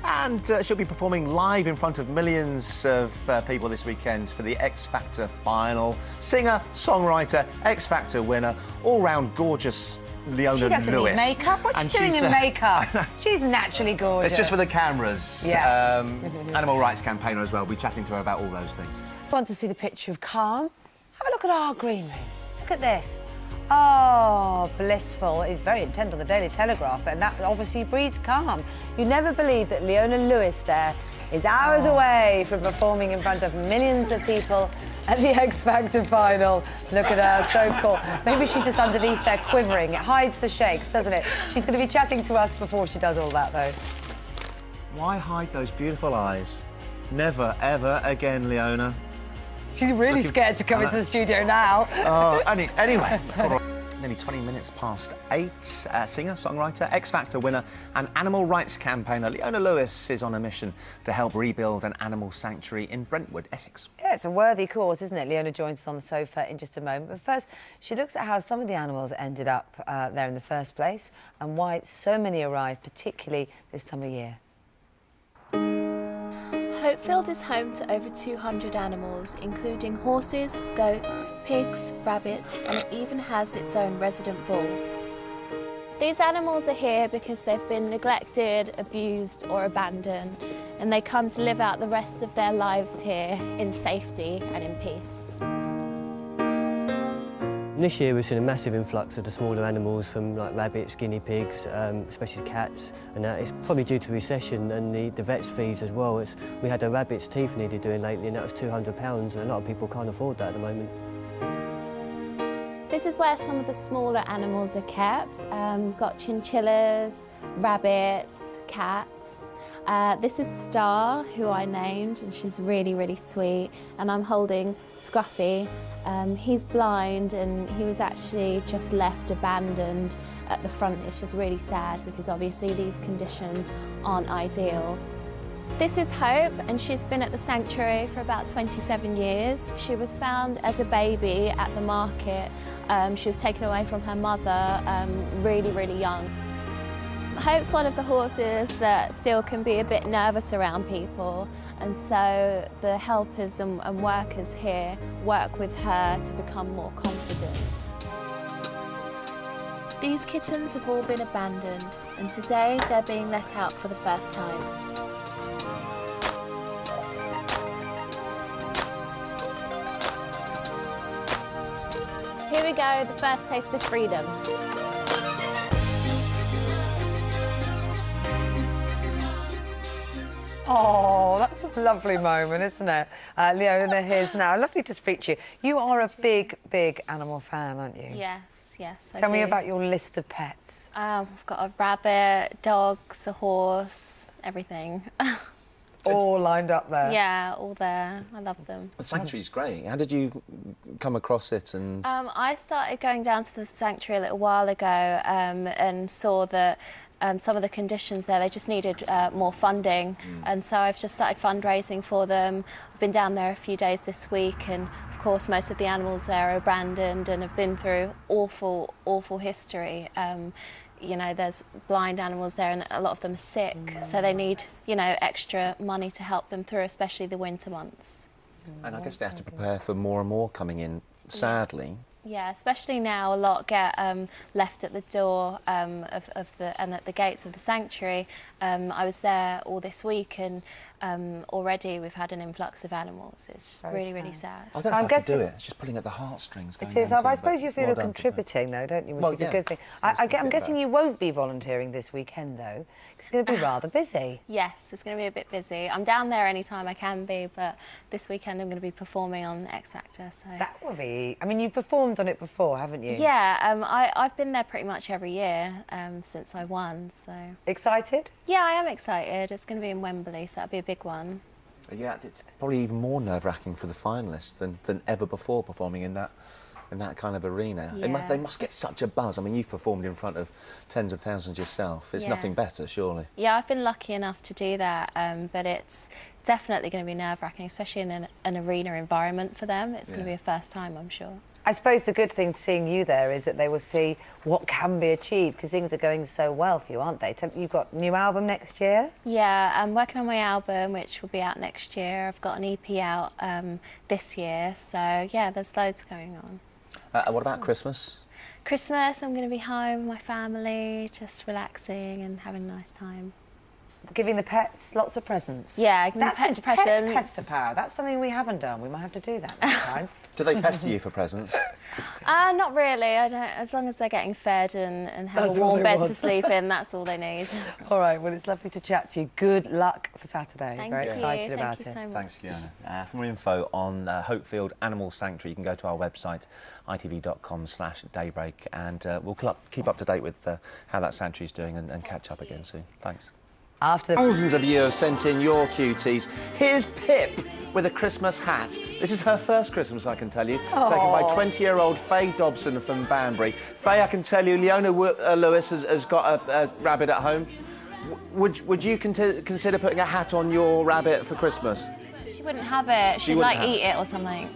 And she'll be performing live in front of millions of people this weekend for the X Factor final. Singer, songwriter, X Factor winner, all-round gorgeous Leona Lewis. She doesn't need makeup. What's she doing in makeup? She's naturally gorgeous. It's just for the cameras. Yeah. Animal rights campaigner as well. We'll be chatting to her about all those things. Want to see the picture of calm? Have a look at our green room. Look at this. Oh, blissful. It's very intent on the Daily Telegraph, and that obviously breeds calm. You never believe that Leona Lewis there is hours away from performing in front of millions of people at the X Factor final. Look at her, so cool. Maybe she's just underneath there quivering. It hides the shakes, doesn't it? She's going to be chatting to us before she does all that, though. Why hide those beautiful eyes? Never, ever again, Leona. She's really scared to come into the studio now. Anyway, nearly 20 minutes past 8. Singer, songwriter, X Factor winner and animal rights campaigner Leona Lewis is on a mission to help rebuild an animal sanctuary in Brentwood, Essex. Yeah, it's a worthy cause, isn't it? Leona joins us on the sofa in just a moment. But first, she looks at how some of the animals ended up there in the first place and why so many arrive, particularly this time of year. Hopefield is home to over 200 animals, including horses, goats, pigs, rabbits, and it even has its own resident bull. These animals are here because they've been neglected, abused or abandoned, and they come to live out the rest of their lives here in safety and in peace. This year we've seen a massive influx of the smaller animals from like rabbits, guinea pigs, especially cats, and it's probably due to recession and the vet's fees as well. We had a rabbit's teeth needed doing lately and that was £200 and a lot of people can't afford that at the moment. This is where some of the smaller animals are kept. We've got chinchillas, rabbits, cats. This is Star, who I named, and she's really, really sweet. And I'm holding Scruffy. He's blind and he was actually just left abandoned at the front. It's just really sad because obviously these conditions aren't ideal. This is Hope, and she's been at the sanctuary for about 27 years. She was found as a baby at the market. She was taken away from her mother really, really young. Hope's one of the horses that still can be a bit nervous around people, and so the helpers and workers here work with her to become more confident. These kittens have all been abandoned, and today they're being let out for the first time. Here we go, the first taste of freedom. Oh, that's a lovely moment, isn't it? Leona, here's now. Lovely to speak to you. You are a big, big animal fan, aren't you? Yes, yes, I Tell me do. about your list of pets. We've got a rabbit, dogs, a horse, everything. All lined up there. Yeah, all there. I love them. The sanctuary's great. How did you come across it? And I started going down to the sanctuary a little while ago and saw that some of the conditions there, they just needed more funding. And so I've just started fundraising for them. I've been down there a few days this week, and of course most of the animals there are abandoned and have been through awful, awful history. You know, there's blind animals there and a lot of them are sick, so they need, you know, extra money to help them through, especially the winter months. And I guess they have to prepare for more and more coming in, sadly. Yeah, especially now a lot get left at the door and at the gates of the sanctuary. I was there all this week and already we've had an influx of animals. It's really, really sad. I don't know if I could do it. It's just pulling at the heartstrings. It is. I suppose you feel you're contributing, though, don't you? Which is a good thing. I'm guessing you won't be volunteering this weekend, though, because it's going to be rather busy. Yes, it's going to be a bit busy. I'm down there any time I can be, but this weekend I'm going to be performing on X Factor. So that will be. I mean, you've performed on it before, haven't you? Yeah, I've been there pretty much every year since I won. So excited? Yeah, I am excited. It's going to be in Wembley, so that'll be a big one. Yeah, it's probably even more nerve-wracking for the finalists than ever before performing in that kind of arena. Yeah. They must get such a buzz. I mean, you've performed in front of tens of thousands yourself. It's nothing better, surely. Yeah, I've been lucky enough to do that, but it's definitely going to be nerve-wracking, especially in an arena environment for them. It's going to be a first time, I'm sure. I suppose the good thing seeing you there is that they will see what can be achieved because things are going so well for you, aren't they? You've got a new album next year? Yeah, I'm working on my album, which will be out next year. I've got an EP out this year, so yeah, there's loads going on. What about Christmas? Christmas, I'm going to be home with my family, just relaxing and having a nice time. Giving the pets lots of presents. Yeah, giving the pets presents. Pets power. That's something we haven't done. We might have to do that next time. Do they pester you for presents? Not really. I don't. As long as they're getting fed and have That's a all warm they bed want. to sleep in, that's all they need. All right, well, it's lovely to chat to you. Good luck for Saturday. Thank Very you. excited Thank about you it. so much. Thanks, Leona. For more info on Hopefield Animal Sanctuary, you can go to our website, itv.com/daybreak, and we'll keep up to date with how that sanctuary's doing and catch up again soon. Thanks. After Thousands of you have sent in your cuties. Here's Pip with a Christmas hat. This is her first Christmas, I can tell you. Taken by 20-year-old Faye Dobson from Banbury. Faye, I can tell you, Leona Lewis has got a rabbit at home. Would you consider putting a hat on your rabbit for Christmas? She wouldn't have it. She'd wouldn't like have eat it or something.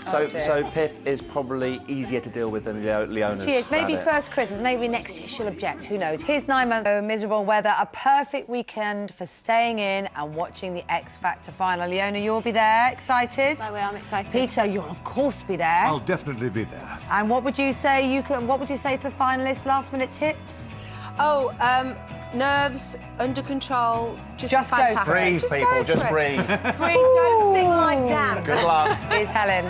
So Pip is probably easier to deal with than Leona's She is. Maybe rabbit. first Christmas, maybe next year she'll object. Who knows? Here's 9 months of miserable weather, a perfect weekend for staying in and watching the X Factor final. Leona, you'll be there. Excited? I will. I'm excited. Peter, you'll of course be there. I'll definitely be there. And what would you say? What would you say to the finalists? Last-minute tips? Oh, nerves under control. Just Just go fantastic. for it. Breathe, Just people, go just for it. breathe. Breathe. Don't sing like Dan. Good luck. Here's Helen.